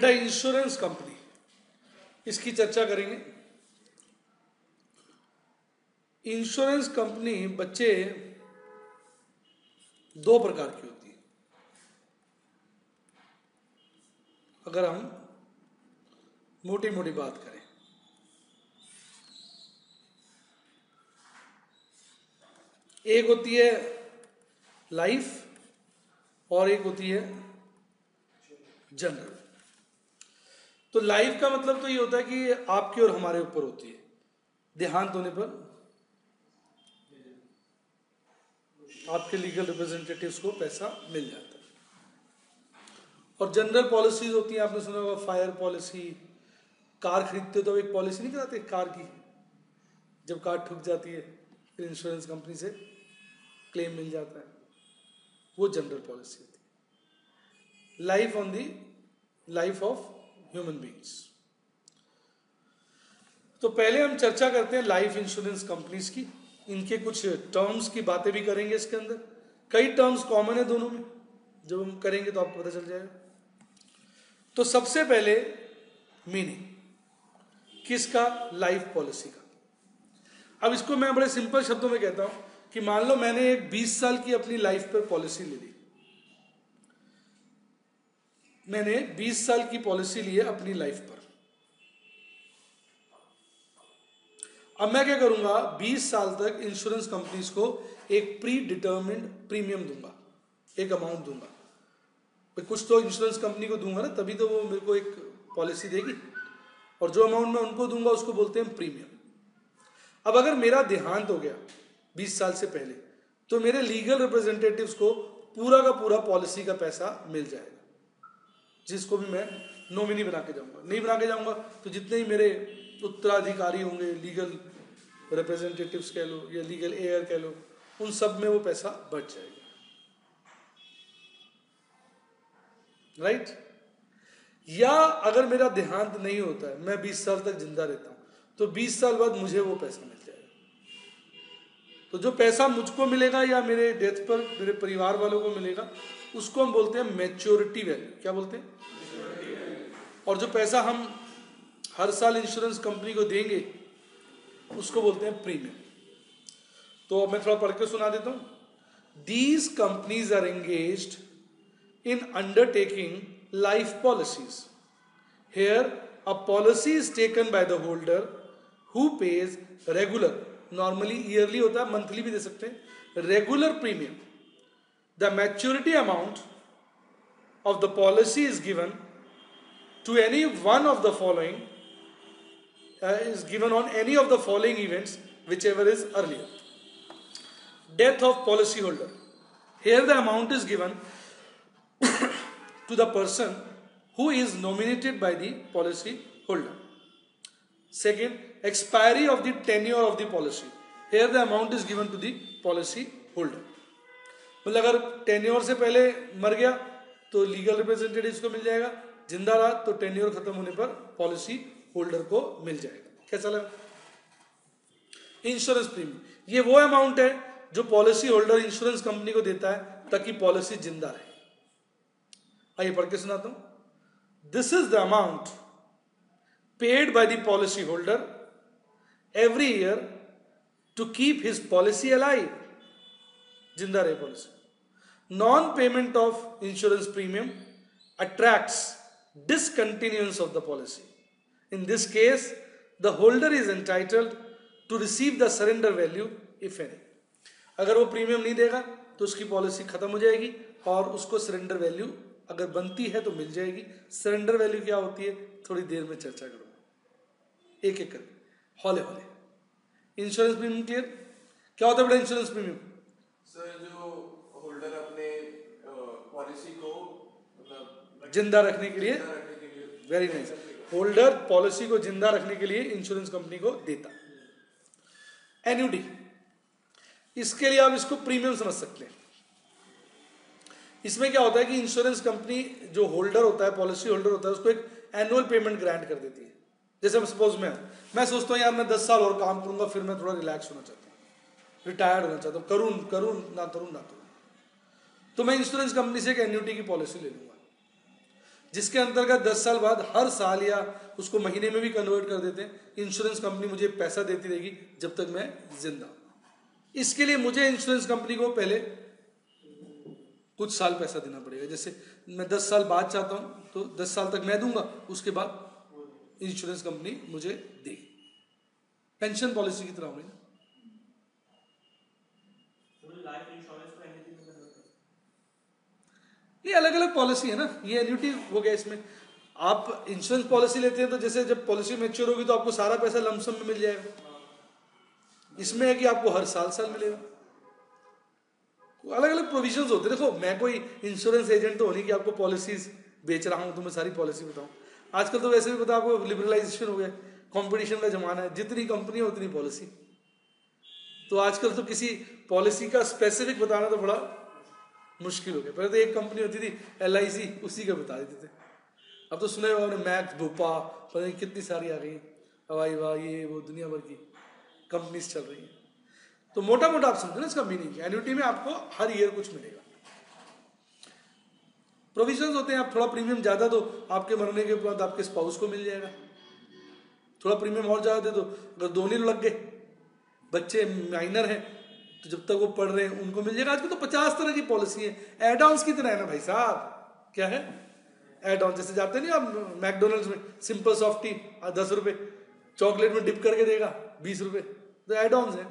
बेटा insurance company, इसकी चर्चा करेंगे। इंश्योरेंस कंपनी बच्चे दो प्रकार की होती है। अगर हम मोटी मोटी बात करें, एक होती है लाइफ और एक होती है जनरल। तो लाइफ का मतलब तो ये होता है कि आपके और हमारे ऊपर होती है, देहांत होने पर आपके लीगल रिप्रेजेंटेटिव्स को पैसा मिल जाता है। और जनरल पॉलिसीज होती हैं, आपने सुना होगा फायर पॉलिसी। कार खरीदते हो तो एक पॉलिसी नहीं कराते कार की, जब कार ठुक जाती है फिर इंश्योरेंस कंपनी से क्लेम मिल जाता है, वो जनरल पॉलिसी होती है। Life on the life of human beings. तो पहले हम चर्चा करते हैं लाइफ इंश्योरेंस कंपनीज की, इनके कुछ टर्म्स की बातें भी करेंगे। इसके अंदर कई टर्म्स कॉमन है दोनों में, जब हम करेंगे तो आपको पता चल जाएगा। तो सबसे पहले मीनिंग किसका, लाइफ पॉलिसी का। अब इसको मैं बड़े सिंपल शब्दों में कहता हूं कि मान लो मैंने एक 20 साल की अपनी लाइफ पर पॉलिसी ले ली। मैंने 20 साल की पॉलिसी ली है अपनी लाइफ पर। अब मैं क्या करूंगा, 20 साल तक इंश्योरेंस कंपनीज को एक प्री डिटर्मिन्ड प्रीमियम दूंगा, एक अमाउंट दूंगा। कुछ तो इंश्योरेंस कंपनी को दूंगा ना, तभी तो वो मेरे को एक पॉलिसी देगी, और जो अमाउंट मैं उनको दूंगा उसको बोलते हैं प्रीमियम। अब अगर मेरा देहांत हो गया 20 साल से पहले, तो मेरे लीगल रिप्रेजेंटेटिव्स को पूरा का पूरा पॉलिसी का पैसा मिल जाएगा, जिसको भी मैं नॉमिनी बना के जाऊंगा। नहीं बना के जाऊंगा तो जितने ही मेरे उत्तराधिकारी होंगे, लीगल रिप्रेजेंटेटिव्स कह लो या लीगल एयर कह लो, उन सब में वो पैसा बच जाएगा। राइट? या अगर मेरा देहांत नहीं होता है, मैं 20 साल तक जिंदा रहता हूं, तो 20 साल बाद मुझे वो पैसा मिल जाएगा। तो जो पैसा मुझको मिलेगा या मेरे डेथ पर मेरे परिवार वालों को मिलेगा, उसको हम बोलते हैं मैच्योरिटी वैल्यू। क्या बोलते हैं? और जो पैसा हम हर साल इंश्योरेंस कंपनी को देंगे उसको बोलते हैं प्रीमियम। तो मैं थोड़ा पढ़ के सुना देता हूं। These companies are engaged in undertaking life policies. Here, a policy is taken by the holder who pays regular, normally yearly होता है, monthly भी दे सकते हैं, regular premium. The maturity amount of the policy is given to any one of the following, is given on any of the following events, whichever is earlier. Death of policy holder. Here the amount is given to the person who is nominated by the policy holder. Second, expiry of the tenure of the policy. Here the amount is given to the policy holder. मतलब अगर tenure से पहले मर गया तो legal representatives को मिल जाएगा, जिंदा रहा तो टेन्योर खत्म होने पर पॉलिसी होल्डर को मिल जाएगा। कैसा लगा? इंश्योरेंस प्रीमियम ये वो अमाउंट है जो पॉलिसी होल्डर इंश्योरेंस कंपनी को देता है ताकि पॉलिसी जिंदा रहे। आइए पढ़ के सुनाता हूं। This is the amount paid by the policy holder every year to keep his policy alive, जिंदा रहे policy. Non payment of insurance premium attracts discontinuance of the policy. In this case the holder is entitled to receive the surrender value if any. अगर वो premium नहीं देगा तो उसकी policy खत्म हो जाएगी और उसको सरेंडर वैल्यू अगर बनती है तो मिल जाएगी। सरेंडर वैल्यू क्या होती है थोड़ी देर में चर्चा करूंगा, एक एक करके हौले हौले। Insurance premium clear? क्या होता है बेटा इंश्योरेंस प्रीमियम? सर जो होल्डर अपने पॉलिसी को मतलब जिंदा रखने के लिए, वेरी नाइस, होल्डर पॉलिसी को जिंदा रखने के लिए इंश्योरेंस कंपनी को देता। एन्युटी, इसके लिए आप इसको प्रीमियम समझ सकते हैं। इसमें क्या होता है कि इंश्योरेंस कंपनी जो होल्डर होता है, पॉलिसी होल्डर होता है, उसको एक एनुअल पेमेंट ग्रांट कर देती है। जैसे सपोज मैं सोचता हूँ यार मैं 10 साल और काम करूंगा, फिर मैं थोड़ा रिलैक्स होना चाहता हूँ, रिटायर्ड होना चाहता हूँ, करूँ ना करूँ, तो मैं इंश्योरेंस कंपनी से एक एन्युटी की पॉलिसी ले लूंगा। जिसके अंतर्गत 10 साल बाद हर साल या उसको महीने में भी कन्वर्ट कर देते हैं, इंश्योरेंस कंपनी मुझे पैसा देती रहेगी जब तक मैं जिंदा हूं। इसके लिए मुझे इंश्योरेंस कंपनी को पहले कुछ साल पैसा देना पड़ेगा। जैसे मैं 10 साल बाद चाहता हूं तो 10 साल तक मैं दूंगा, उसके बाद इंश्योरेंस कंपनी मुझे देगी। पेंशन पॉलिसी की तरह होगी ना। ये अलग अलग पॉलिसी है ना, ये एन्युटी हो गया। इसमें आप इंश्योरेंस पॉलिसी लेते हैं तो जैसे जब पॉलिसी मैच्योर होगी तो आपको सारा पैसा लमसम में मिल जाएगा। इसमें है कि आपको हर साल मिलेगा। अलग अलग प्रोविजंस होते हैं। देखो मैं कोई इंश्योरेंस एजेंट तो नहीं कि आपको पॉलिसीज बेच रहा हूं तो मैं सारी पॉलिसी बताऊं। आजकल तो वैसे भी पता आपको लिबरलाइजेशन हो गया, कंपटीशन का जमाना है, जितनी कंपनी है उतनी पॉलिसी। तो आजकल तो किसी पॉलिसी का स्पेसिफिक बताना तो बड़ा मुश्किल हो गया। पहले तो एक कंपनी होती थी LIC, उसी का बता देते थे। अब तो सुने आपने मैक्स, भोपा, पता नहीं कितनी सारी आ गई, हवाई वाह, ये वो दुनिया भर की कंपनीज चल रही है। तो मोटा मोटा आप समझो ना इसका मीनिंग। एन्युटी में आपको हर ईयर कुछ मिलेगा। प्रोविजंस होते हैं, आप थोड़ा प्रीमियम ज्यादा दो, आपके मरने के बाद आपके स्पाउस को मिल जाएगा। थोड़ा प्रीमियम और ज्यादा दे दो, अगर दोनों लग गए, बच्चे माइनर हैं तो जब तक वो पढ़ रहे हैं उनको मिल जाएगा। आजकल तो 50 तरह की पॉलिसी है, एड ऑन्स की तरह है ना भाई साहब। क्या है एड ऑन? जैसे जाते नहीं आप मैकडोनल्ड्स में, सिंपल सॉफ्ट टी 10 रुपए, चॉकलेट में डिप करके देगा 20 रुपए, तो एड ऑन्स है।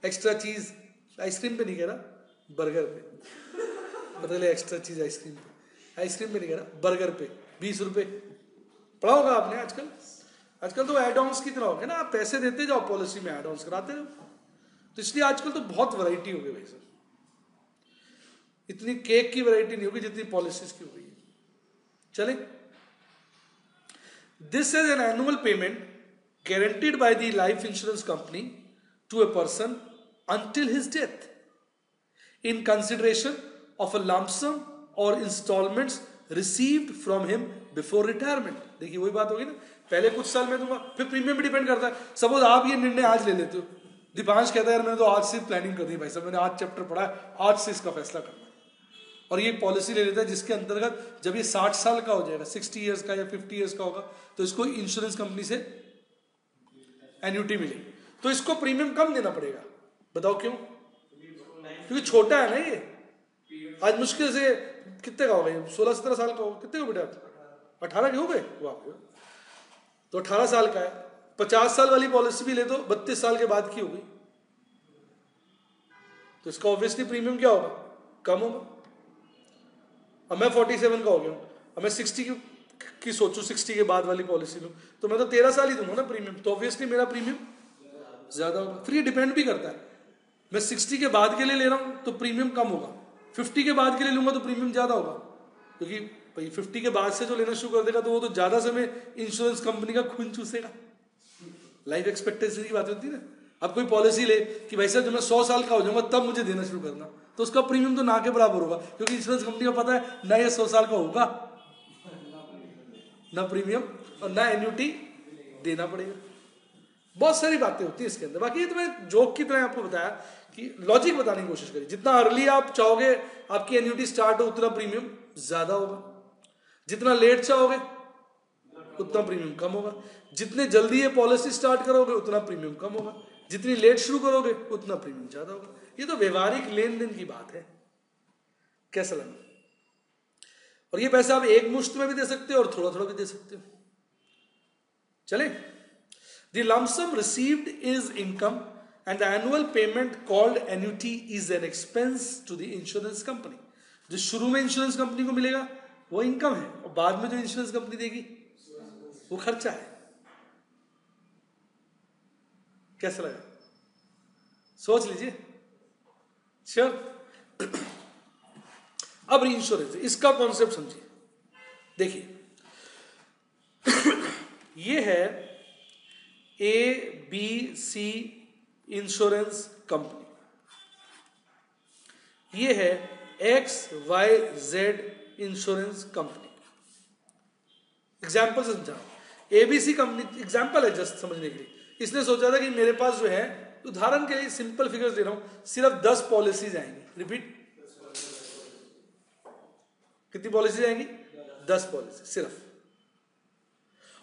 एक्स्ट्रा चीज आइसक्रीम पे नहीं कह रहा, बर्गर पे, बदले एक्स्ट्रा चीज आइसक्रीम पे नहीं कह रहा, बर्गर पे 20 रुपए। पढ़ा होगा आपने। आजकल तो एड ऑन्स की तरह हो गया ना, आप पैसे देते जाओ, पॉलिसी में एड ऑन्स कराते रहो। तो इसलिए आजकल तो बहुत वैरायटी हो गई भाई साहब। इतनी केक की वैरायटी नहीं होगी जितनी पॉलिसीज की हो गई है। चले, this is an annual payment guaranteed by the life insurance company to a person until his death in consideration of a lump sum or installments received from him before retirement। देखिए वही बात होगी ना, पहले कुछ साल में दूंगा, फिर प्रीमियम भी डिपेंड करता है। सपोज आप ये निर्णय आज ले लेते हो, दीपांश कहता है यार मैंने तो आज से प्लानिंग कर दी भाई साहब, मैंने आज चैप्टर पढ़ा है, आज से इसका फैसला करना है, और ये पॉलिसी ले लेता है जिसके अंतर्गत जब ये 60 साल का हो जाएगा, 60 ईयर्स का या 50 ईयर्स का होगा, तो इसको इंश्योरेंस कंपनी से एन्युटी मिली, तो इसको प्रीमियम कम देना पड़ेगा। बताओ क्यों? क्योंकि छोटा है ना ये। आज मुश्किल से कितने का हो गए, 16-17 साल का हो, कितने हो बेटा? 18 के हो गए। वाह, तो 18 साल का है। 50 साल वाली पॉलिसी भी ले तो 32 साल के बाद की होगी, तो इसका ऑब्वियसली प्रीमियम क्या होगा? कम होगा। अब मैं 47 का हो गया हूं, अब मैं 60 की सोचूं, 60 के बाद वाली पॉलिसी लूं, तो मैं तो 13 साल ही दूंगा ना प्रीमियम, तो ऑब्वियसली मेरा प्रीमियम ज्यादा होगा। फिर ये डिपेंड भी करता है, मैं 60 के बाद के लिए ले रहा हूं तो प्रीमियम कम होगा, 50 के बाद के लिए लूंगा तो प्रीमियम ज्यादा होगा। क्योंकि भाई 50 के बाद से जो लेना शुरू कर देगा तो वो तो ज्यादा समय इंश्योरेंस कंपनी का खून चूसेगा। लाइफ एक्सपेक्टेंसी की बात होती है ना। अब कोई पॉलिसी ले कि भाई साहब जब मैं 100 साल का हो जाऊंगा तब मुझे देना शुरू करना, तो उसका प्रीमियम तो ना के बराबर होगा, क्योंकि इंश्योरेंस कंपनी को पता है ना ये 100 साल का होगा, ना प्रीमियम और ना एन्युटी देना पड़ेगा। बहुत सारी बातें होती है इसके अंदर। बाकी ये तो मैं जोक की तरह आपको बताया कि लॉजिक बताने की कोशिश करी। जितना अर्ली आप चाहोगे आपकी एन्युटी स्टार्ट हो उतना प्रीमियम ज्यादा होगा, जितना लेट चाहोगे उतना प्रीमियम कम होगा, जितने जल्दी ये पॉलिसी स्टार्ट करोगे उतना प्रीमियम कम होगा, जितनी लेट शुरू करोगे उतना प्रीमियम ज्यादा होगा। ये तो व्यवहारिक लेन देन की बात है। कैसा लगा? और ये पैसा आप एक मुश्त में भी दे सकते हो और थोड़ा थोड़ा भी दे सकते हो। चले, the lump sum received is income and the annual payment called annuity is an expense to the insurance company। जो शुरू में इंश्योरेंस कंपनी को मिलेगा वो इनकम है, और बाद में जो इंश्योरेंस कंपनी देगी वो खर्चा है। कैसा लगा? सोच लीजिए। श्योर। अब इंश्योरेंस, इसका कॉन्सेप्ट समझिए। देखिए ये है ABC इंश्योरेंस कंपनी, ये है XYZ इंश्योरेंस कंपनी। एग्जाम्पल समझा, ABC कंपनी एग्जाम्पल है जस्ट समझने के लिए। इसने सोचा था कि मेरे पास जो है, उदाहरण के लिए सिंपल फिगर्स दे रहा हूं, सिर्फ 10 पॉलिसीज आएंगी। रिपीट, कितनी पॉलिसीज आएंगी? 10 पॉलिसी सिर्फ।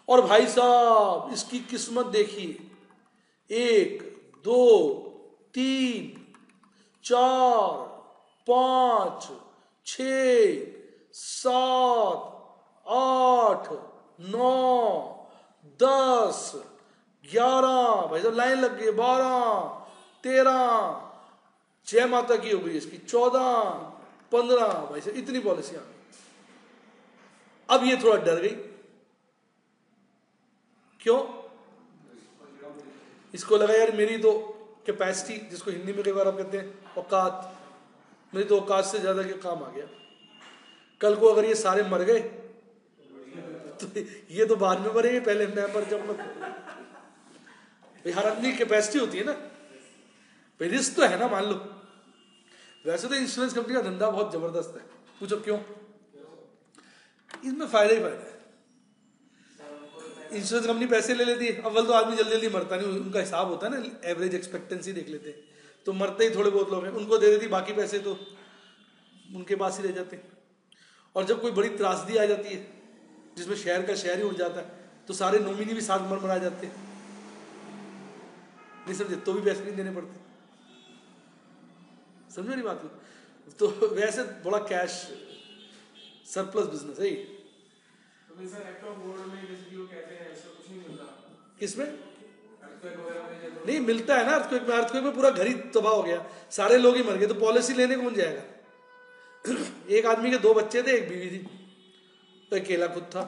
और भाई साहब इसकी किस्मत देखिए, 1 2 3 4 5 6 7 8 9 10 11, भाई साहब लाइन लग गई, 12 13, जय माता की हो गई इसकी, 14 15, भाई साहब इतनी पॉलिसी आ गई। अब ये थोड़ा डर गई, क्यों? इसको लगा यार मेरी तो कैपेसिटी, जिसको हिंदी में कई बार आप कहते हैं औकात, मेरी तो औकात से ज्यादा के काम आ गया। कल को अगर ये सारे मर गए तो ये तो बाद में मरेंगे, पहले मैं मर जाऊंगा। हर आदमी की कैपेसिटी होती है ना, रिस्क तो है ना, मान लो। वैसे तो इंश्योरेंस कंपनी का धंधा बहुत जबरदस्त है, पूछो क्यों? इसमें फायदा ही फायदा है। इंश्योरेंस कंपनी पैसे ले लेती है, अव्वल तो आदमी जल्दी जल्दी मरता नहीं, उनका हिसाब होता है ना, एवरेज एक्सपेक्टेंसी देख लेते हैं, तो मरते ही थोड़े बहुत लोग हैं, उनको दे देती, बाकी पैसे तो उनके पास ही रह जाते हैं। और जब कोई बड़ी त्रासदी आ जाती है जिसमें शहर का शहर ही उड़ जाता है, तो सारे नॉमिनी भी साथ मर जाते हैं, नहीं समझे, तो भी पैसे नहीं देने पड़ते। समझो नहीं बात को? तो वैसे बड़ा कैश सरप्लस बिजनेस है। तो सर एक्ट ऑफ बोर्ड में जैसे वो कहते हैं ऐसा कुछ नहीं मिलता किसमें? अर्थक्वेक वगैरह में नहीं मिलता है ना, अर्थक्वेक में पूरा घर ही तबाह हो गया, सारे लोग ही मर गए, तो पॉलिसी लेने कौन जाएगा? एक आदमी के 2 बच्चे थे, एक बीवी थी, तो अकेला खुद था,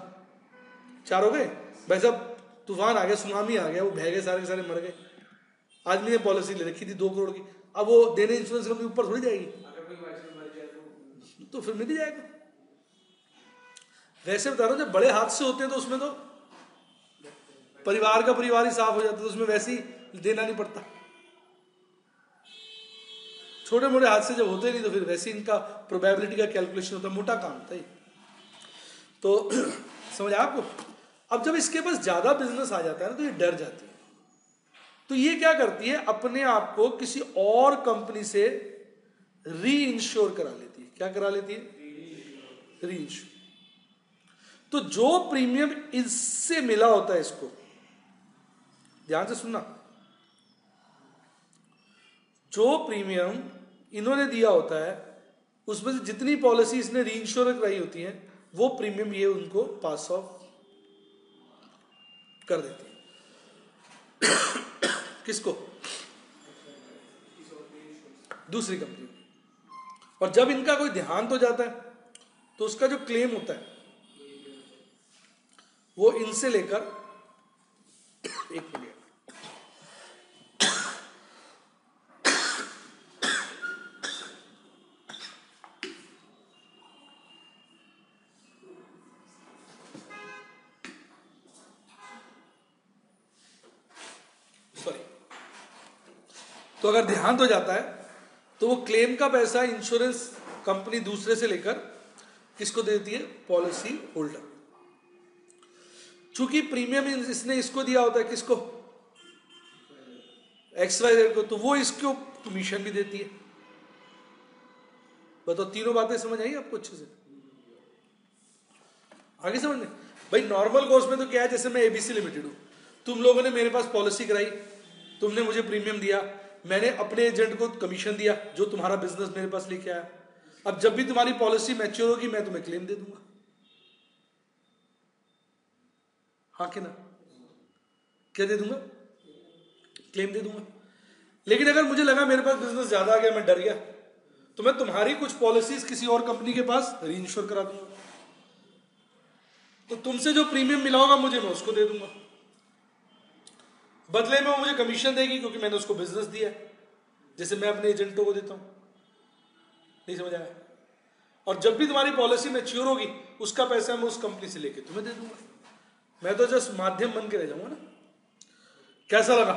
4 हो गए। भाई साहब तूफान आ गया, सुनामी आ गया, वो बह गए, सारे के सारे मर गए। आदमी ने पॉलिसी ले रखी थी 2 करोड़ की, अब वो देने इंश्योरेंस कंपनी ऊपर थोड़ी जाएगी, तो फिर मिल ही जाएगा। वैसे बता रहा हूं, जब बड़े हादसे होते हैं तो उसमें तो परिवार का परिवार ही साफ हो जाता है, तो उसमें वैसे ही देना नहीं पड़ता। छोटे मोटे हादसे जब होते नहीं तो फिर वैसे इनका प्रोबेबिलिटी का कैलकुलेशन होता है, मोटा काम होता है। तो समझ आया आपको? अब जब इसके पास ज्यादा बिजनेस आ जाता है ना, तो ये डर जाती है। तो ये क्या करती है, अपने आप को किसी और कंपनी से री इंश्योर करा लेती है। क्या करा लेती है? री इंश्योर। तो जो प्रीमियम इससे मिला होता है, इसको ध्यान से सुनना, जो प्रीमियम इन्होंने दिया होता है उसमें से जितनी पॉलिसी इसने री इंश्योर कराई होती है, वो प्रीमियम ये उनको पास ऑफ कर देती है। किसको? दूसरी कंपनी। और जब इनका कोई देहांत हो जाता है तो उसका जो क्लेम होता है वो इनसे लेकर, एक मिनट, सॉरी, तो अगर देहांत हो जाता है तो वो क्लेम का पैसा इंश्योरेंस कंपनी दूसरे से लेकर किसको देती है? Policy holder. चूंकि प्रीमियम इसने इसको दिया होता है, किसको? XYZ को, तो वो इसको कमीशन भी देती है। बताओ, तीनों बातें समझ आई आपको अच्छे से? आगे समझ में? भाई नॉर्मल कोर्स में तो क्या है, जैसे मैं ABC लिमिटेड हूं, तुम लोगों ने मेरे पास पॉलिसी कराई, तुमने मुझे प्रीमियम दिया, मैंने अपने एजेंट को कमीशन दिया जो तुम्हारा बिजनेस मेरे पास लेके आया। अब जब भी तुम्हारी पॉलिसी मैच्योर होगी मैं तुम्हें क्लेम दे दूंगा, हाँ कि ना? क्या दे दूंगा? क्लेम दे दूंगा। लेकिन अगर मुझे लगा मेरे पास बिजनेस ज्यादा आ गया, मैं डर गया, तो मैं तुम्हारी कुछ पॉलिसीज किसी और कंपनी के पास री इंश्योर करा दूंगा। तो तुमसे जो प्रीमियम मिला होगा मुझे, मैं उसको दे दूंगा, बदले में वो मुझे कमीशन देगी क्योंकि मैंने उसको बिजनेस दिया, जैसे मैं अपने एजेंटों को देता हूं। नहीं समझ आया? और जब भी तुम्हारी पॉलिसी मैच्योर होगी उसका पैसा मैं उस कंपनी से लेके तुम्हें दे दूंगा। मैं तो जस्ट माध्यम बन के रह जाऊंगा ना। कैसा लगा?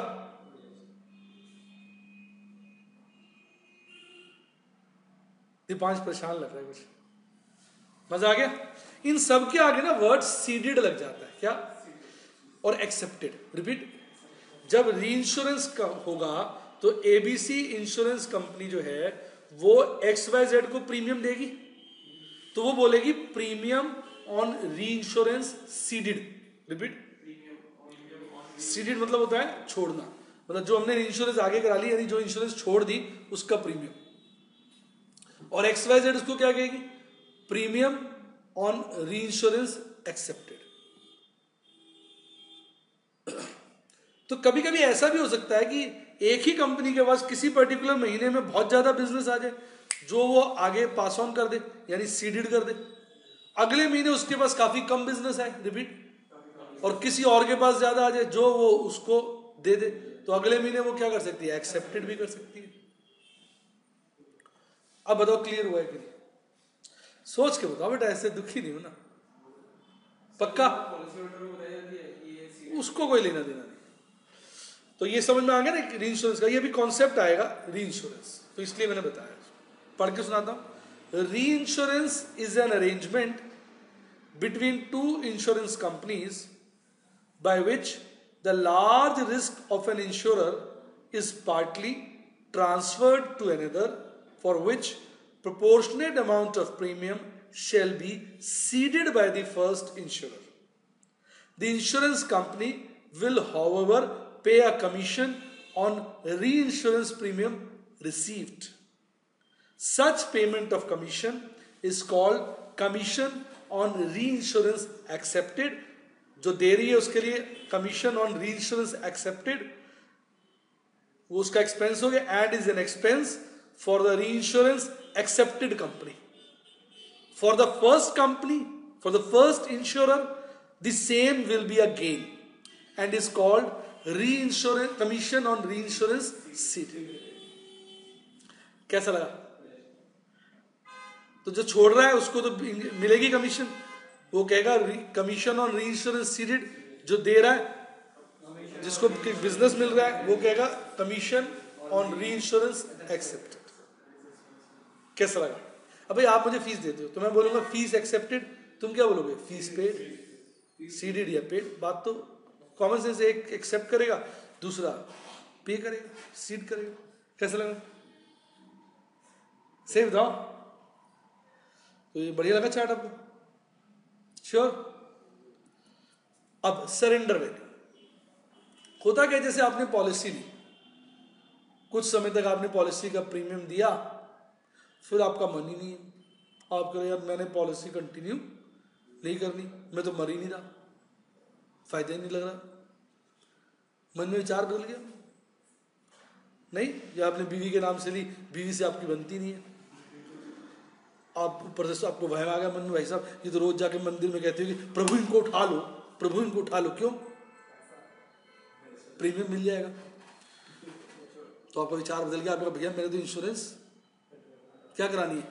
दीपांश परेशान लग रहा है, कुछ मजा आ गया? इन सब के आगे ना वर्ड सीडेड लग जाता है, क्या? और एक्सेप्टेड। रिपीट, जब री इंश्योरेंस का होगा तो ABC इंश्योरेंस कंपनी जो है वो XYZ को प्रीमियम देगी, तो वो बोलेगी प्रीमियम ऑन री इंश्योरेंस सीडेड, रिपीट, सीडेड मतलब होता है छोड़ना, मतलब जो हमने इंश्योरेंस आगे करा ली, यानी जो इंश्योरेंस छोड़ दी उसका प्रीमियम। और XYZ उसको क्या कहेगी, प्रीमियम ऑन री इंश्योरेंस एक्सेप्टेड। तो कभी कभी ऐसा भी हो सकता है कि एक ही कंपनी के पास किसी पर्टिकुलर महीने में बहुत ज्यादा बिजनेस आ जाए जो वो आगे पास ऑन कर दे, यानी सीडेड कर दे। अगले महीने उसके पास काफी कम बिजनेस है, रिपीट, और किसी और के पास ज्यादा आ जाए जो वो उसको दे दे, तो अगले महीने वो क्या कर सकती है, एक्सेप्टेड भी कर सकती है। अब बताओ क्लियर हुआ है कि नहीं? सोच के बताओ बेटा, ऐसे दुखी नहीं हो ना, पक्का? उसको कोई लेना देना नहीं। तो ये समझ में आ गया ना री इंश्योरेंस का, ये भी कॉन्सेप्ट आएगा री इंश्योरेंस, तो इसलिए मैंने बताया। पढ़ के सुनाता हूं। री insurance is an arrangement between two insurance companies by which the large risk of an insurer is partly transferred to another, for which proportionate amount of premium shall be ceded by the first insurer. The insurance company will, however, pay a commission on reinsurance premium received. Such payment of commission is called commission on reinsurance accepted. जो दे रही है उसके लिए commission on reinsurance accepted, वो उसका expense हो गया, and is an expense for the reinsurance accepted company. For the first company, for the first insurer, the same will be a gain and is called reinsurance commission on reinsurance ceded. कैसा लगा? तो जो छोड़ रहा है उसको तो मिलेगी कमीशन, वो कहेगा कमीशन ऑन री इंश्योरेंस सीडेड। जो दे रहा है, जिसको बिजनेस मिल रहा है, वो कहेगा कमीशन ऑन री इंश्योरेंस एक्सेप्टेड। कैसा लगा? अब भाई आप मुझे फीस देते हो तो मैं बोलूंगा फीस एक्सेप्टेड, तुम क्या बोलोगे, फीस पेड, सीडेड या पेड। बात तो कॉमन सेंस, एक एक्सेप्ट करेगा, दूसरा पे करेगा, सीड करेगा। कैसा लगा? सही बताओ? तो ये बढ़िया लगा चार्ट आपको? श्योर? अब सरेंडर वैल्यू होता क्या, जैसे आपने पॉलिसी ली, कुछ समय तक आपने पॉलिसी का प्रीमियम दिया, फिर आपका मन ही नहीं है, आप कह रहे यार मैंने पॉलिसी कंटिन्यू नहीं करनी, मैं तो मर ही नहीं रहा, फायदा ही नहीं लग रहा, मन में विचार बदल गया नहीं, या आपने बीवी के नाम से ली, बीवी से आपकी बनती नहीं है, आप ऊपर से आपको भय आ गया मन में, भाई साहब ये तो रोज जाके मंदिर में कहते हो कि प्रभु इनको उठा लो, प्रभु इनको उठा लो, क्यों? प्रीमियम मिल जाएगा। तो आपका विचार बदल गया, आपका भैया मेरे तो इंश्योरेंस क्या करानी है,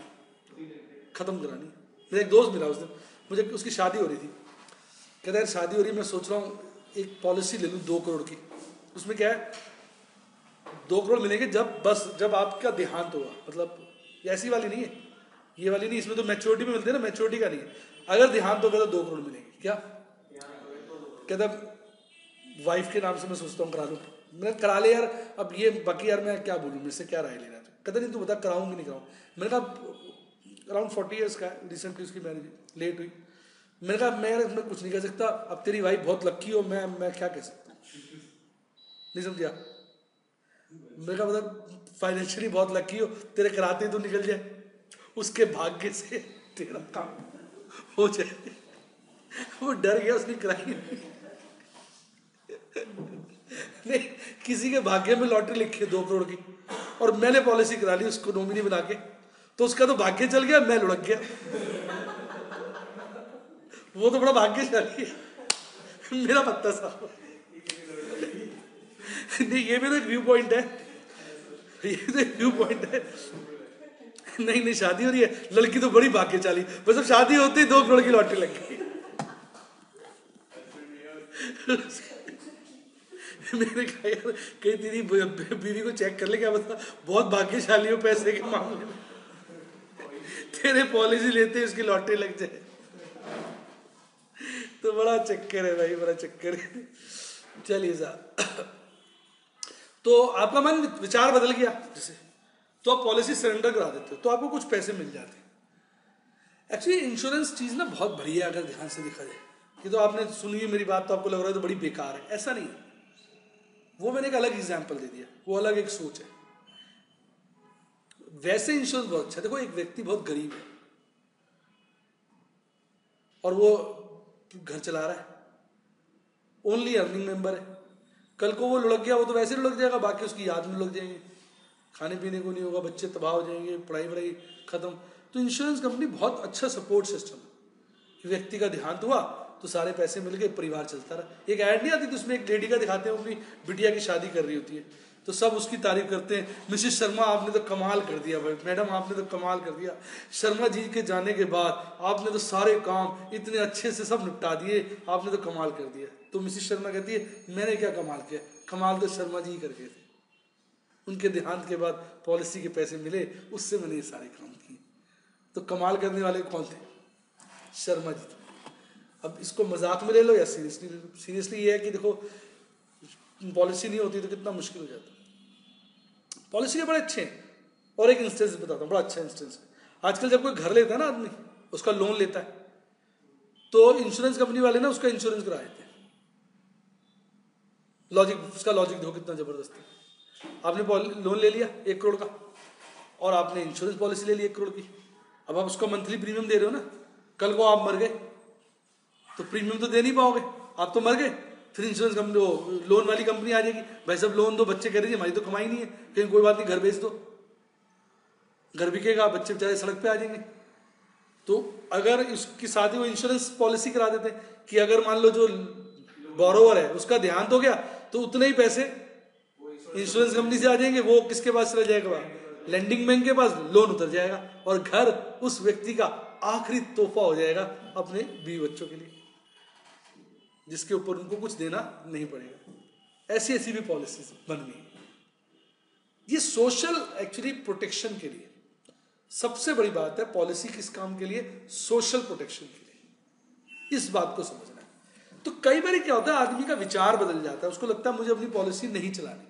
खत्म करानी है। मेरा एक दोस्त मिला उस दिन, मुझे उसकी शादी हो रही थी, कहता है शादी हो रही है, मैं सोच रहा हूँ एक पॉलिसी ले लूँ 2 करोड़ की। उसमें क्या है, 2 करोड़ मिलेंगे जब आपका देहांत होगा, मतलब ऐसी वाली नहीं है, ये वाली नहीं, इसमें तो मैच्योरिटी में मिलते हैं ना, मैच्योरिटी का नहीं है, अगर देहांत होगा तो 2 करोड़ मिलेंगे। क्या कहता, वाइफ के नाम से मैं सोचता हूँ करा लूँ, मैंने करा ले यार, अब ये बाकी यार मैं क्या बोलूँ, मेरे से क्या राय लेना है? कहता नहीं तू बता कराऊंगी नहीं कराऊँ। मैंने कहा अराउंड 40 ईयर्स का है, रिसेंटली उसकी मैरिज लेट हुई। मैंने कहा मैं इसमें कुछ नहीं कह सकता, अब तेरी वाइफ बहुत लक्की हो, मैं क्या कह सकता, नहीं समझा? मैंने कहा मतलब फाइनेंशियली बहुत लक्की हो, तेरे कराते ही तो निकल जाए, उसके भाग्य से तेरा काम हो जाए। वो डर गया, उसने कराई नहीं, किसी के भाग्य में लॉटरी लिखी है 2 करोड़ की, और मैंने पॉलिसी करा ली उसको नॉमिनी बना के, तो उसका तो भाग्य चल गया, मैं लुढ़क गया। वो तो बड़ा भाग्यशाली है, मेरा पत्ता साहब। नहीं, ये भी तो एक व्यू पॉइंट है, ये तो एक व्यू पॉइंट है। नहीं शादी हो रही है, लड़की तो बड़ी भाग्यशाली, बस अब शादी होती 2 करोड़ की लॉटरी लग गई। मैंने कहा यार कहीं तेरी बीवी को चेक कर ले, क्या बता बहुत भाग्यशाली हो पैसे के मामले में, तेरे पॉलिसी लेते उसकी लॉटरी लग जाए। तो बड़ा चक्कर है भाई, बड़ा चक्कर है। चलिए साहब, तो आपका मन विचार बदल गया जैसे, तो आप पॉलिसी सरेंडर करा देते हो तो आपको कुछ पैसे मिल जाते हैं। एक्चुअली इंश्योरेंस चीज ना बहुत बढ़िया है अगर ध्यान से देखा जाए। ये तो आपने सुनी मेरी बात तो आपको लग रहा है तो बड़ी बेकार है, ऐसा नहीं है। वो मैंने एक अलग एग्जाम्पल दे दिया, वो अलग एक सोच है। वैसे इंश्योरेंस बहुत अच्छा है। देखो एक व्यक्ति बहुत गरीब है और वो घर चला रहा है, ओनली अर्निंग मेंबर है। कल को वो लुढ़क गया, वो तो वैसे लुढ़क जाएगा, बाकी उसकी याद में लुढ़क जाएंगे, खाने पीने को नहीं होगा, बच्चे तबाह हो जाएंगे, पढ़ाई खत्म। तो इंश्योरेंस कंपनी बहुत अच्छा सपोर्ट सिस्टम है कि व्यक्ति का देहांत हुआ तो सारे पैसे मिल गए, परिवार चलता रहा। एक ऐड नहीं आती तो उसमें एक लेडी का दिखाते हैं, अपनी बिटिया की शादी कर रही होती है तो सब उसकी तारीफ करते हैं, मिसेस शर्मा आपने तो कमाल कर दिया भाई, मैडम आपने तो कमाल कर दिया, शर्मा जी के जाने के बाद आपने तो सारे काम इतने अच्छे से सब निपटा दिए, आपने तो कमाल कर दिया। तो मिसेस शर्मा कहती है मैंने क्या कमाल किया, कमाल तो शर्मा जी ही कर गए थे, उनके देहांत के बाद पॉलिसी के पैसे मिले, उससे मैंने ये सारे काम किए। तो कमाल करने वाले कौन थे? शर्मा जी थे। अब इसको मजाक में ले लो या सीरियसली ले लो। सीरियसली ये है कि देखो पॉलिसी नहीं होती तो कितना मुश्किल हो जाता। पॉलिसी के बड़े अच्छे हैं। और एक इंस्टेंस बताता हूँ, बड़ा अच्छा इंस्टेंस है। आजकल जब कोई घर लेता है ना आदमी, उसका लोन लेता है, तो इंश्योरेंस कंपनी वाले ना उसका इंश्योरेंस करा देते हैं। लॉजिक, उसका लॉजिक देखो कितना जबरदस्त है। आपने लोन ले लिया 1 करोड़ का और आपने इंश्योरेंस पॉलिसी ले ली 1 करोड़ की। अब आप उसका मंथली प्रीमियम दे रहे हो ना, कल को आप मर गए तो प्रीमियम तो दे नहीं पाओगे, आप तो मर गए। फिर इंश्योरेंस कंपनी, लोन वाली कंपनी आ जाएगी, भाई सब लोन दो, बच्चे कह रही है हमारी तो कमाई नहीं है, कहीं कोई बात नहीं घर बेच दो, घर बिकेगा, बच्चे बेचारे सड़क पे आ जाएंगे। तो अगर इसकी साथ ही वो इंश्योरेंस पॉलिसी करा देते कि अगर मान लो जो बोरोवर है उसका देहांत हो गया तो उतने ही पैसे इंश्योरेंस कंपनी से आ जाएंगे, वो किसके पास चला जाएगा? लैंडिंग बैंक के पास, लोन उतर जाएगा और घर उस व्यक्ति का आखिरी तोहफा हो जाएगा अपने बीवी बच्चों के लिए, जिसके ऊपर उनको कुछ देना नहीं पड़ेगा। ऐसी ऐसी भी पॉलिसीज बन गई। ये सोशल एक्चुअली प्रोटेक्शन के लिए सबसे बड़ी बात है। पॉलिसी किस काम के लिए? सोशल प्रोटेक्शन के लिए। इस बात को समझना है। तो कई बार क्या होता है, आदमी का विचार बदल जाता है, उसको लगता है मुझे अपनी पॉलिसी नहीं चलानी,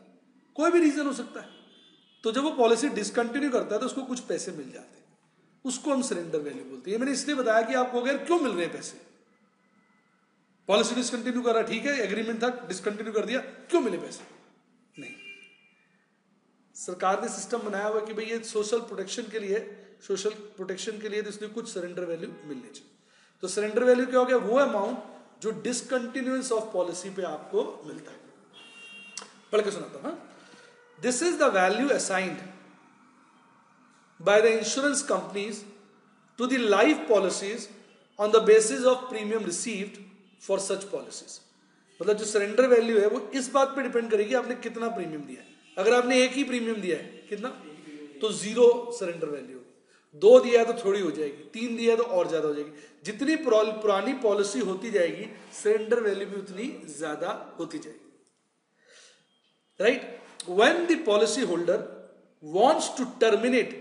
कोई भी रीजन हो सकता है। तो जब वो पॉलिसी डिसकंटिन्यू करता है तो उसको कुछ पैसे मिल जाते हैं, उसको हम सरेंडर वैल्यू बोलते हैं। मैंने इसलिए बताया कि आपको अगर क्यों मिल रहे हैं पैसे, पॉलिसी डिसकंटिन्यू कर रहा, ठीक है, एग्रीमेंट था, डिसकंटिन्यू कर दिया, क्यों मिले पैसे? नहीं, सरकार ने सिस्टम बनाया हुआ कि भाई ये सोशल प्रोटेक्शन के लिए, सोशल प्रोटेक्शन के लिए तो इसलिए कुछ सरेंडर वैल्यू मिलनी चाहिए। तो सरेंडर वैल्यू क्या हो गया? वो अमाउंट जो डिसकंटिन्यूएंस ऑफ पॉलिसी पे आपको मिलता है। पढ़ के सुनाता हूं। This is the value assigned by the insurance companies to the life policies on the basis of premium received for such policies. मतलब जो सरेंडर वैल्यू है वो इस बात पे डिपेंड करेगी आपने कितना प्रीमियम दिया है। अगर आपने एक ही प्रीमियम दिया है, कितना, तो 0 सरेंडर वैल्यू। 2 दिया है तो थोड़ी हो जाएगी, 3 दिया है तो और ज्यादा हो जाएगी। जितनी पुरानी पॉलिसी होती जाएगी सरेंडर वैल्यू भी उतनी ज्यादा होती जाएगी। Right? When the policy holder wants to terminate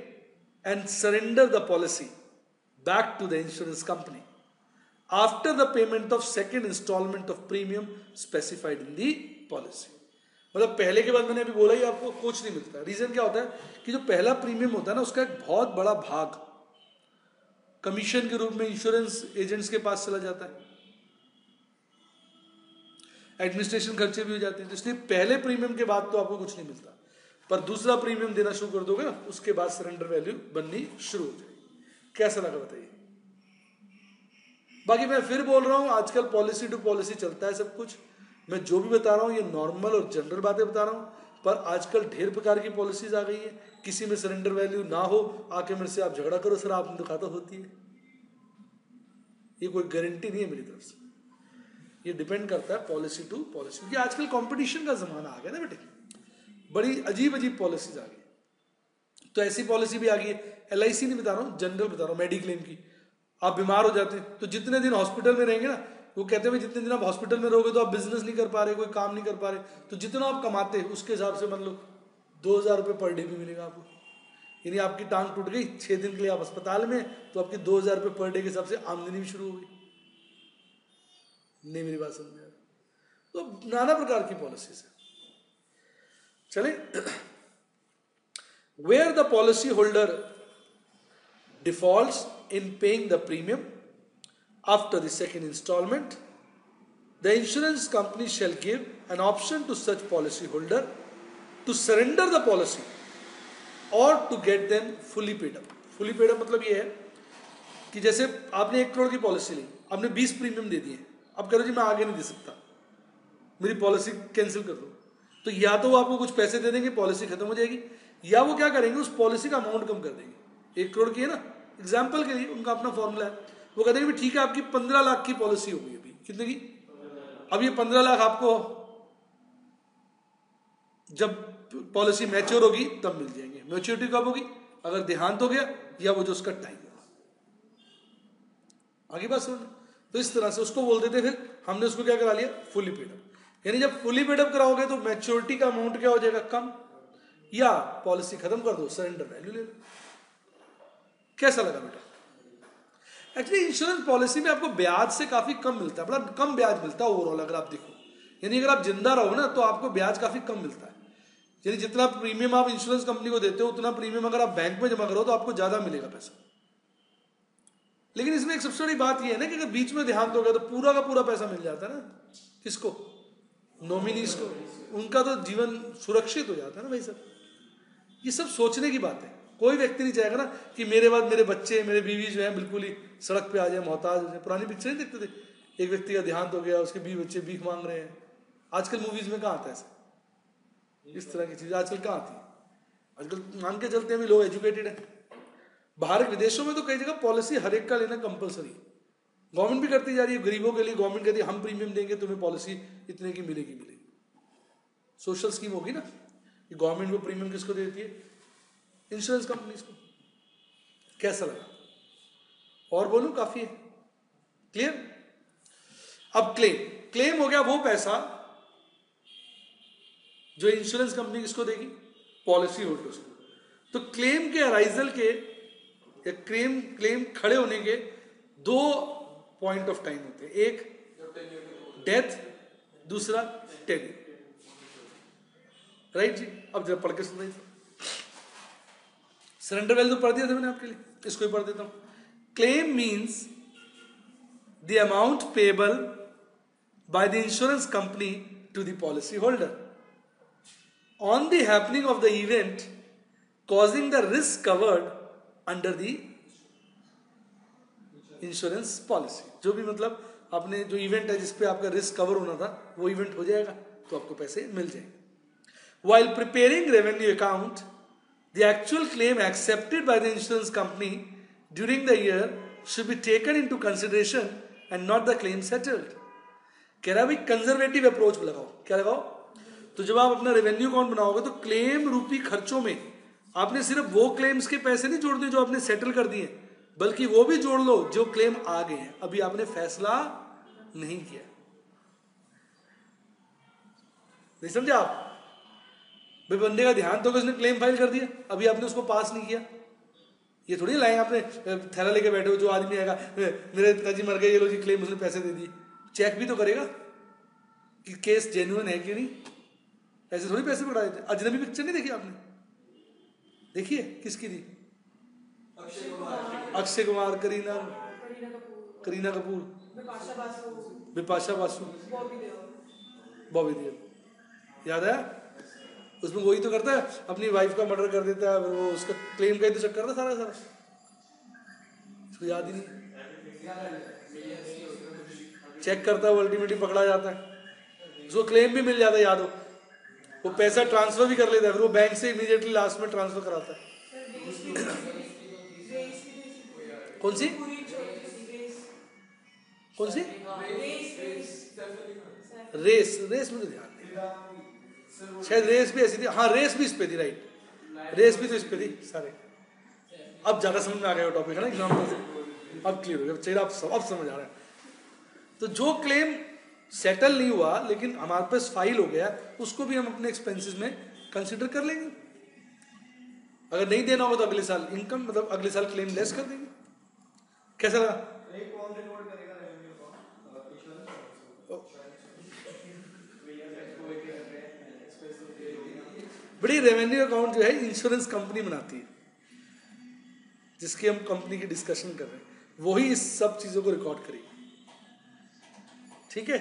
and surrender the policy back to the insurance company after the payment of second instalment of premium specified in the policy. मतलब पहले के बाद मैंने अभी बोला ही आपको कुछ नहीं मिलता। रीजन क्या होता है कि जो पहला प्रीमियम होता है ना उसका एक बहुत बड़ा भाग कमीशन के रूप में इंश्योरेंस एजेंट्स के पास चला जाता है, एडमिनिस्ट्रेशन खर्चे भी हो जाते हैं। तो इसलिए पहले प्रीमियम के बाद तो आपको कुछ नहीं मिलता, पर दूसरा प्रीमियम देना शुरू कर दोगे ना उसके बाद सरेंडर वैल्यू बननी शुरू हो जाएगी। कैसा लगा बताइए? बाकी मैं फिर बोल रहा हूं, आजकल पॉलिसी टू पॉलिसी चलता है सब कुछ। मैं जो भी बता रहा हूं ये नॉर्मल और जनरल बातें बता रहा हूं, पर आजकल ढेर प्रकार की पॉलिसीज आ गई है। किसी में सरेंडर वैल्यू ना हो, आके मेरे से आप झगड़ा करो, सर आपने तो कहा तो होती है। ये कोई गारंटी नहीं है मेरी तरफ से, ये डिपेंड करता है पॉलिसी टू पॉलिसी। क्योंकि आजकल कंपटीशन का जमाना आ गया ना बेटे, बड़ी अजीब अजीब पॉलिसीज आ गई। तो ऐसी पॉलिसी भी आ गई है, LIC नहीं बता रहा हूँ, जनरल बता रहा हूँ, मेडिक्लेम की। आप बीमार हो जाते हैं तो जितने दिन हॉस्पिटल में रहेंगे ना, वो कहते हैं जितने दिन आप हॉस्पिटल में रहोगे तो आप बिजनेस नहीं कर पा रहे, कोई काम नहीं कर पा रहे, तो जितना आप कमाते हैं उसके हिसाब से मान लो 2000 रुपये पर डे भी मिलेगा आपको। यानी आपकी टांग टूट गई, 6 दिन के लिए आप अस्पताल में, तो आपकी 2000 रुपये पर डे के हिसाब से आमदनी भी शुरू हो गई। नहीं मेरी बात समझ में आ रही? तो नाना प्रकार की पॉलिसीज है। चले, where the policy holder defaults in paying the premium after the second installment, the insurance company shall give an option to such policy holder to surrender the policy or to get them fully paid up. Fully paid up मतलब ये है कि जैसे आपने 1 करोड़ की policy ली, आपने 20 premium दे दिए, अब करो जी मैं आगे नहीं दे सकता, मेरी पॉलिसी कैंसिल कर दो, तो या तो वो आपको कुछ पैसे दे देंगे, पॉलिसी खत्म हो जाएगी, या वो क्या करेंगे उस पॉलिसी का अमाउंट कम कर देंगे। 1 करोड़ की है ना, एग्जाम्पल के लिए उनका अपना फॉर्मूला है, वो कहते हैं ठीक है आपकी 15 लाख की पॉलिसी होगी, अभी कितने की, अब ये 15 लाख आपको जब पॉलिसी मैच्योर होगी तब मिल जाएंगे। मैच्योरिटी कब होगी, अगर देहांत हो गया या वो जो उसका टाइम होगा। आगे बात समझ, तो इस तरह से उसको बोलते थे, फिर हमने उसको क्या करा लिया, फुली पेड अप। यानी जब फुली पेड अप कराओगे तो मैच्योरिटी का अमाउंट क्या हो जाएगा, कम, या पॉलिसी खत्म कर दो, सरेंडर वैल्यू ले लो। कैसा लगा बेटा? एक्चुअली इंश्योरेंस पॉलिसी में आपको ब्याज से काफी कम मिलता है, बड़ा कम ब्याज मिलता है ओवरऑल अगर आप देखो, यानी अगर आप जिंदा रहो ना तो आपको ब्याज काफी कम मिलता है। यानी जितना प्रीमियम आप इंश्योरेंस कंपनी को देते हो उतना प्रीमियम अगर आप बैंक में जमा करो तो आपको ज्यादा मिलेगा पैसा। लेकिन इसमें एक सबसे बड़ी बात यह है ना कि अगर बीच में देहांत हो गया तो पूरा का पूरा पैसा मिल जाता है ना, किसको, नॉमिनीज को, उनका तो जीवन सुरक्षित हो जाता है ना भाई साहब। ये सब सोचने की बात है, कोई व्यक्ति नहीं चाहेगा ना कि मेरे बाद मेरे बच्चे, मेरे बीवी जो है बिल्कुल ही सड़क पे आ जाए, मोहताज हो जाए। पुरानी पिक्चर नहीं देखते थे, एक व्यक्ति का देहांत हो गया, उसके 20 बच्चे भीख मांग रहे हैं। आजकल मूवीज में कहाँ आता है ऐसा, इस तरह की चीज आजकल कहाँ आती है? आजकल मान के चलते हैं लोग एजुकेटेड है। बाहर विदेशों में तो कई जगह पॉलिसी हर एक का लेना कंपलसरी, गवर्नमेंट भी करती जा रही है, गरीबों के लिए गवर्नमेंट कहती है हम प्रीमियम देंगे तुम्हें, पॉलिसी इतने की मिलेगी। सोशल स्कीम होगी ना, कि गवर्नमेंट वो प्रीमियम किसको देती है, इंश्योरेंस कंपनीज को। कैसा लगा और बोलूं, काफी है क्लियर। अब क्लेम हो गया वो पैसा जो इंश्योरेंस कंपनी किसको देगी, पॉलिसी होल्डर्स को। तो क्लेम के अराइजल के या क्लेम खड़े होने के 2 पॉइंट ऑफ टाइम होते हैं, एक डेथ, दूसरा टेन्योर। राइट जी, अब जरा पढ़ के सुनाइए। सरेंडर वैल्यू पढ़ दिया था मैंने आपके लिए, इसको ही पढ़ देता हूं। Claim means the amount payable by the insurance company to the policy holder on the happening of the event causing the risk covered under the insurance policy. जो भी मतलब आपने जो इवेंट है जिसपे आपका रिस्क कवर होना था वो इवेंट हो जाएगा तो आपको पैसे मिल जाएंगे। While preparing revenue account, the actual claim accepted by the insurance company during the year should be taken into consideration and not the claim settled. कह रहा है भाई कंजर्वेटिव अप्रोच लगाओ। क्या लगाओ? तो जब आप अपना रेवेन्यू अकाउंट बनाओगे तो क्लेम रूपी खर्चों में आपने सिर्फ वो क्लेम्स के पैसे नहीं जोड़ दिए जो आपने सेटल कर दिए, बल्कि वो भी जोड़ लो जो क्लेम आ गए हैं, अभी आपने फैसला नहीं किया। नहीं समझे आप? भाई बंदे का ध्यान तो उसने क्लेम फाइल कर दिया, अभी आपने उसको पास नहीं किया। ये थोड़ी लाएंगे आपने थैला लेके बैठे हो, जो आदमी आएगा मेरे पिताजी मर गए, ये लो जी क्लेम, उसने पैसे दे दिए, चेक भी तो करेगा कि केस जेन्युइन है कि नहीं। ऐसे थोड़ी पैसे पकड़ा देते। अजनबी पिक्चर नहीं देखी आपने? देखिए किसकी थी? अक्षय कुमार, करीना कपूर, बिपाशा बासु, बॉबी देओल। याद है? उसमें वही तो करता है, अपनी वाइफ का मर्डर कर देता है, वो उसका क्लेम का ही तो चक्कर था सारा सारा, इसको याद ही नहीं। चेक करता है वो, अल्टीमेटली पकड़ा जाता है, उसको क्लेम भी मिल जाता है, याद हो, वो पैसा ट्रांसफर भी कर लेता है, फिर वो बैंक से इमीडिएटली लास्ट में ट्रांसफर कराता है। कौन सी रेस में तो ध्यान नहीं, शायद रेस भी ऐसी थी। हाँ रेस भी इस पे थी, राइट, रेस भी तो इस पे थी सारे। अब ज्यादा समझ में आ गया टॉपिक है ना एग्जाम्पल से, अब क्लियर हो गया चेहरा, अब समझ आ रहा है। तो जो क्लेम सेटल नहीं हुआ लेकिन हमारे पास फाइल हो गया, उसको भी हम अपने एक्सपेंसेस में कंसिडर कर लेंगे। अगर नहीं देना होगा तो अगले साल इनकम, मतलब अगले साल क्लेम लेस कर देंगे। कैसा लगा? बड़ी रेवेन्यू अकाउंट जो है इंश्योरेंस कंपनी बनाती है। जिसकी हम कंपनी की डिस्कशन कर रहे हैं, वही इस सब चीजों को रिकॉर्ड करेगी। ठीक है,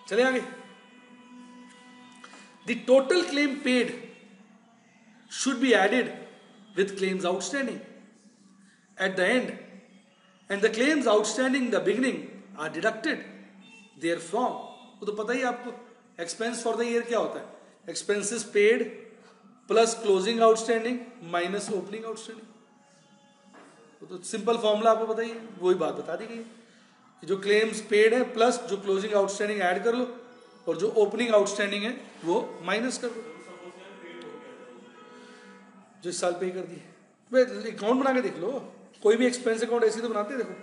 चले आगे। The total claim paid should be added with claims outstanding at the end and the claims outstanding the beginning are deducted therefrom. वो तो पता ही आपको, एक्सपेंस फॉर द ईयर क्या होता है? Expenses paid plus closing outstanding minus opening outstanding. वो तो simple formula आपको बताइए, वही बात बता दी गई है कि जो क्लेम्स पेड है प्लस जो क्लोजिंग आउटस्टैंडिंग ऐड कर लो और जो ओपनिंग आउटस्टैंडिंग है वो माइनस कर दो। जो इस साल पे कर दिए, भाई अकाउंट बना के देख लो, कोई भी एक्सपेंस अकाउंट ऐसे तो बनाते हैं। देखो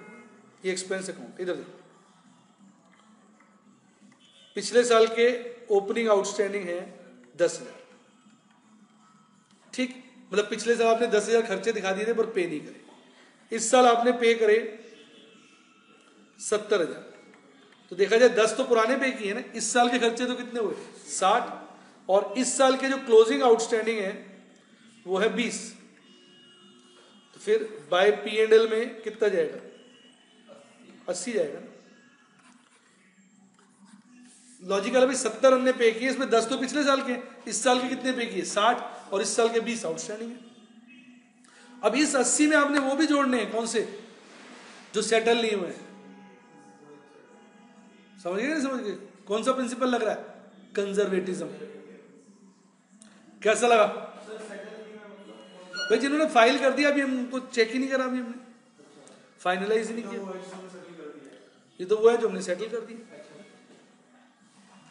ये एक्सपेंस अकाउंट, इधर देखो, पिछले साल के ओपनिंग आउटस्टैंडिंग है 10,000, ठीक, मतलब पिछले साल आपने 10,000 खर्चे दिखा दिए थे पर पे नहीं करे। इस साल आपने पे करे 70,000, तो देखा जाए 10 तो पुराने पे किए ना, इस साल के खर्चे तो कितने हुए? 60, और इस साल के जो क्लोजिंग आउटस्टैंडिंग है वो है 20, तो फिर बाय P&L में कितना जाएगा? 80 जाएगा ना। लॉजिकल है भाई, 70 हमने पे किए, इसमें 10 तो पिछले साल के, इस साल के कितने पे किए? 60, और इस साल के 20 आउटस्टैंडिंग है। अब इस 80 में आपने वो भी जोड़ने हैं, कौन से? जो सेटल नहीं हुए। समझ गए? नहीं समझ गए? कौन सा प्रिंसिपल लग रहा है? कंजर्वेटिज्म। कैसा लगा भाई? जिन्होंने फाइल कर दिया, अभी हमको चेक ही नहीं करा, अभी हमने फाइनलाइज ही नहीं किया। ये तो वो है जो हमने सेटल कर दिया।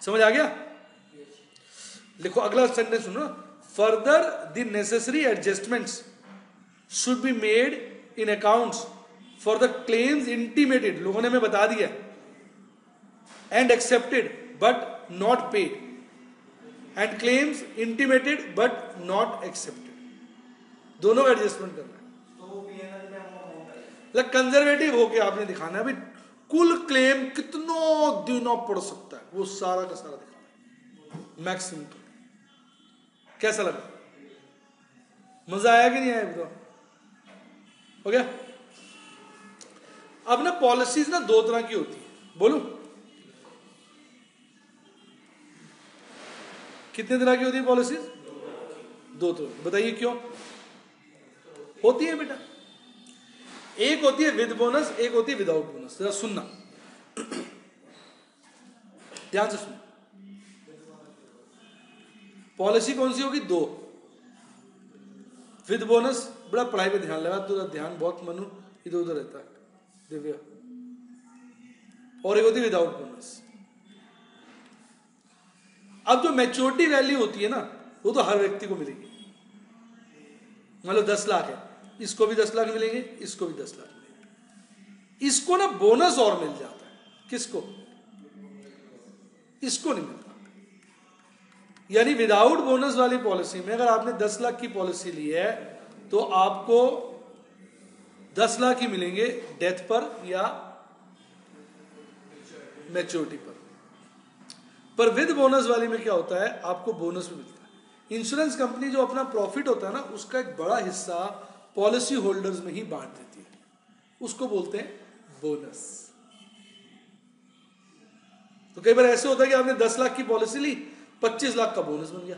समझ आ गया? लिखो अगला सेंटेंस सुनो। Further the necessary adjustments should be made in accounts for the claims intimated, लोगों ने हमें बता दिया, and accepted but not paid, and claims intimated but not accepted, दोनों का एडजस्टमेंट करना है। मतलब कंजर्वेटिव होके आपने दिखाना है भाई कुल क्लेम कितना देना पड़ सकता है, वो सारा का सारा दिखाना है मैक्सिमम। कैसा लगा? मजा आया कि नहीं आया? बताओ, हो गया? अब ना पॉलिसीज ना दो तरह की होती है, बोलूं कितने तरह की होती है पॉलिसीज? दो तरह। बताइए क्यों होती है बेटा? एक होती है विद बोनस, एक होती है विदाउट बोनस। जरा सुनना, ध्यान से सुनना। पॉलिसी कौन सी होगी? दो। विद बोनस, बड़ा पढ़ाई पे ध्यान लगा, तो ध्यान बहुत मनु इधर उधर रहता है दिव्या। और एक होती है विदाउट बोनस। अब जो मैच्योरिटी वैल्यू होती है ना, वो तो हर व्यक्ति को मिलेगी। मान लो 10 लाख है, इसको भी 10 लाख मिलेंगे, इसको भी 10 लाख मिलेंगे। इसको ना बोनस और मिल जाता है, किसको? इसको नहीं मिलता। यानी विदाउट बोनस वाली पॉलिसी में अगर आपने 10 लाख की पॉलिसी ली है तो आपको 10 लाख ही मिलेंगे डेथ पर या मैच्योरिटी पर विद बोनस वाली में क्या होता है? आपको बोनस भी मिलता है। इंश्योरेंस कंपनी जो अपना प्रॉफिट होता है ना, उसका एक बड़ा हिस्सा पॉलिसी होल्डर्स में ही बांट देती है, उसको बोलते हैं बोनस। तो कई बार ऐसे होता है कि आपने 10 लाख की पॉलिसी ली, 25 लाख का बोनस बन गया,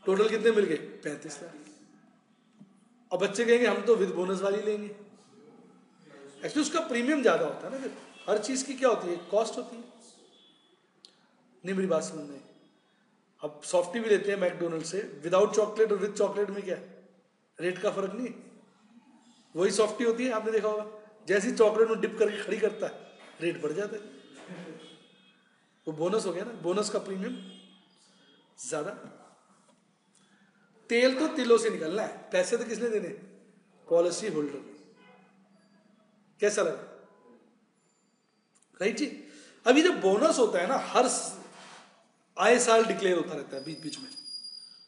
टोटल कितने मिल गए? 35 लाख। अब बच्चे कहेंगे हम तो विद बोनस वाली लेंगे। एक्चुअली उसका प्रीमियम ज्यादा होता है ना, फिर हर चीज की क्या होती है? कॉस्ट होती है। नहीं मेरी बात समझ में? अब सॉफ्टी भी लेते हैं मैकडोनल्ड से, विदाउट चॉकलेट और विद चॉकलेट में क्या रेट का फर्क नहीं है? वही सॉफ्टी होती है, आपने देखा होगा। जैसी चॉकलेट में डिप करके खड़ी करता है, रेट बढ़ जाता है। वो बोनस हो गया ना, बोनस का प्रीमियम ज्यादा। तेल तो तिलों से निकलना है, पैसे तो किसने देने? Policy holder. कैसा लगा? राइट जी। अभी जो बोनस होता है ना, हर आए साल डिक्लेयर होता रहता है बीच बीच में,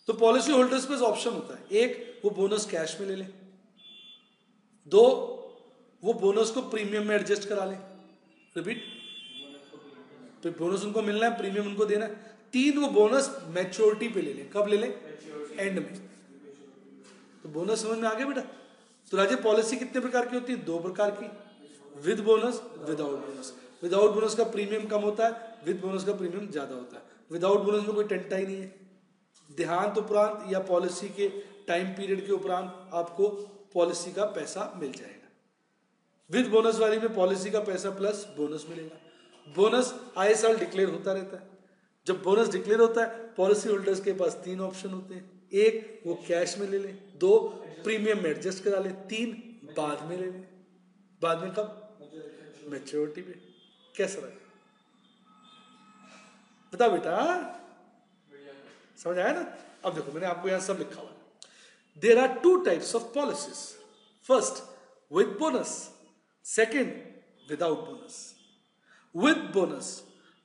तो पॉलिसी होल्डर्स पे ऑप्शन होता है। एक, वो बोनस कैश में ले लें। दो, वो बोनस को प्रीमियम में एडजस्ट करा लें। रिपीट, तो बोनस उनको मिलना है, प्रीमियम उनको देना है। तीन, वो बोनस मैच्योरिटी पे ले लें। कब ले लें? एंड में। तो बोनस समझ में आ गया बेटा। तो राजे पॉलिसी कितने प्रकार की होती है? 2 प्रकार की, with bonus, without bonus. Without bonus का प्रीमियम कम होता है, विद बोनस का प्रीमियम ज्यादा होता है। विदाउट बोनस में कोई टेंटा ही नहीं है। देहांत उपरांत या पॉलिसी के टाइम पीरियड के उपरांत आपको पॉलिसी का पैसा मिल जाएगा। विद बोनस वाली में पॉलिसी का पैसा प्लस बोनस मिलेगा। बोनस आए साल डिक्लेयर होता रहता है। जब बोनस डिक्लेयर होता है, पॉलिसी होल्डर्स के पास 3 ऑप्शन होते हैं। 1 वो कैश में ले लें, 2 प्रीमियम में एडजस्ट करा लें, 3 बाद में ले लें। बाद में कब? मैच्योरिटी पे। कैसा लगा बताओ बेटा, समझ आया ना? अब देखो मैंने आपको यहां सब लिखा हुआ है। There are 2 types of policies. First with bonus, second without bonus. With bonus,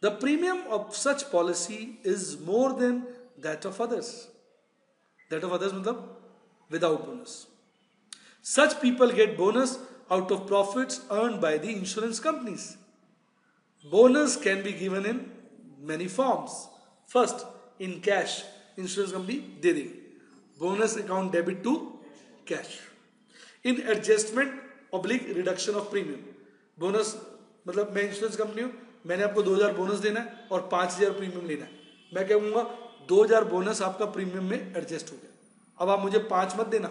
the premium of such policy is more than that of others. That of others मतलब without bonus. Such people get bonus out of profits earned by the insurance companies. Bonus can be given in many forms. First, in cash. Insurance company दे देगी bonus account debit to cash. In adjustment / reduction of premium. Bonus मतलब मैं insurance company हूं, मैंने आपको 2000 bonus देना है और 5000 premium लेना है। मैं कहूंगा 2000 बोनस आपका प्रीमियम में एडजस्ट हो गया, अब आप मुझे 5 मत देना,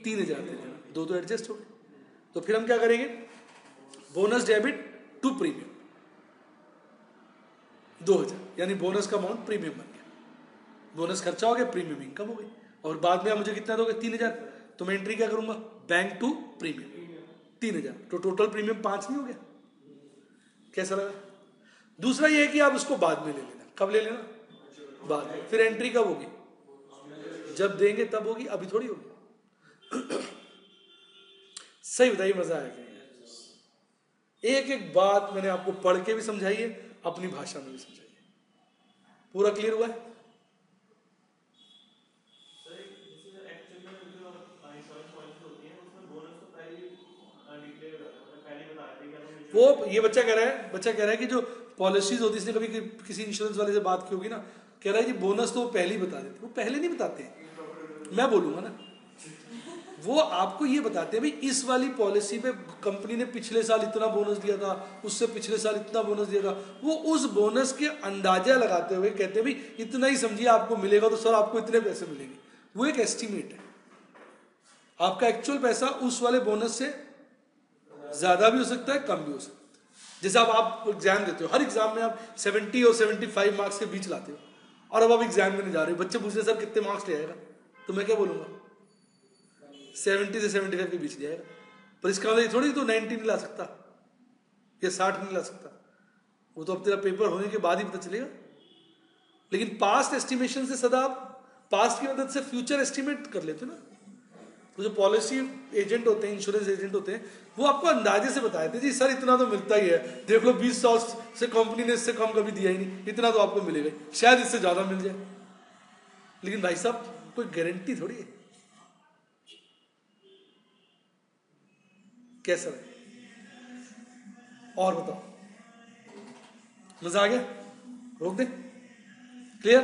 3000 दे देना, 2 तो एडजस्ट हो गए। तो फिर हम क्या करेंगे? बोनस डेबिट टू प्रीमियम 2000, यानी बोनस का अमाउंट प्रीमियम बन गया। बोनस खर्चा हो गया, प्रीमियम इनकम हो गई, और बाद में आप मुझे कितना दोगे? 3000। तो मैं एंट्री क्या करूंगा? बैंक टू प्रीमियम 3000, तो टोटल प्रीमियम 5 नहीं हो गया? कैसा लगा? दूसरा ये है कि आप उसको बाद में ले लेना। कब ले लेना? बाद में। फिर एंट्री कब होगी? जब देंगे तब होगी, अभी थोड़ी होगी। सही बताइए, मजा आएगा? एक एक बात मैंने आपको पढ़ के भी समझाई है, अपनी भाषा में भी समझाई है। पूरा क्लियर हुआ है? वो ये बच्चा कह रहा है कि जो पॉलिसीज होती है, इसने कभी किसी इंश्योरेंस वाले से बात की होगी ना, कह रहा है कि बोनस तो वो पहले ही बता देते। वो पहले नहीं बताते हैं, मैं बोलूंगा ना, वो आपको ये बताते हैं भाई इस वाली पॉलिसी पे कंपनी ने पिछले साल इतना बोनस दिया था, उससे पिछले साल इतना बोनस दिया था। वो उस बोनस के अंदाजा लगाते हुए कहते हैं भाई इतना ही समझिए आपको मिलेगा, तो सर आपको इतने पैसे मिलेंगे। वो एक एस्टिमेट है। आपका एक्चुअल पैसा उस वाले बोनस से ज्यादा भी हो सकता है, कम भी हो सकता है। जैसे आप एग्जाम देते हो, हर एग्जाम में आप 70 और 75 मार्क्स के बीच लाते हो, और अब आप एग्जाम में नहीं जा रहे हो, बच्चे पूछ रहे सर कितने मार्क्स ले आएगा, तो मैं क्या बोलूंगा? 70 से 75 के बीच ले आएगा। पर इसका मतलब थोड़ी तो 90 नहीं ला सकता या 60 नहीं ला सकता, वो तो अब तेरा पेपर होने के बाद ही पता चलेगा। लेकिन पास्ट एस्टिमेशन से सदा आप पास्ट की मदद से फ्यूचर एस्टिमेट कर लेते हो ना। तो जो पॉलिसी एजेंट होते हैं, इंश्योरेंस एजेंट होते हैं, वो आपको अंदाजे से बताए थे जी सर इतना तो मिलता ही है, देख लो 20 साल से कंपनी ने इससे कम कभी दिया ही नहीं, इतना तो आपको मिलेगा, शायद इससे ज्यादा मिल जाए। लेकिन भाई साहब कोई गारंटी थोड़ी है। कैसा है? और बताओ, मजा आ गया? रोक दे? क्लियर?